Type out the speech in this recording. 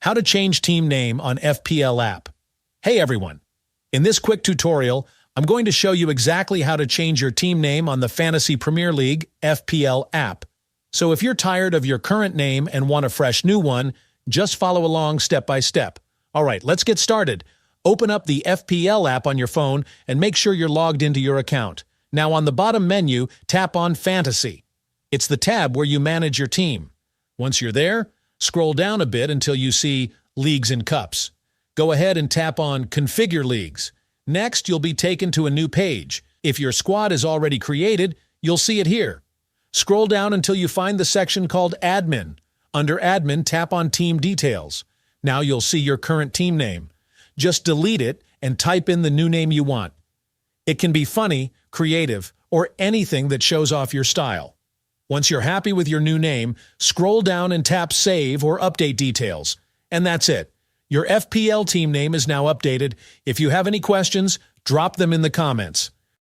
How to change team name on FPL app. Hey everyone! In this quick tutorial, I'm going to show you exactly how to change your team name on the Fantasy Premier League FPL app. So if you're tired of your current name and want a fresh new one, just follow along step by step. Alright, let's get started. Open up the FPL app on your phone and make sure you're logged into your account. Now on the bottom menu, tap on Fantasy. It's the tab where you manage your team. Once you're there, scroll down a bit until you see Leagues and Cups. Go ahead and tap on Configure Leagues. Next, you'll be taken to a new page. If your squad is already created, you'll see it here. Scroll down until you find the section called Admin. Under Admin, tap on Team Details. Now you'll see your current team name. Just delete it and type in the new name you want. It can be funny, creative, or anything that shows off your style. Once you're happy with your new name, scroll down and tap Save or Update Details. And that's it. Your FPL team name is now updated. If you have any questions, drop them in the comments.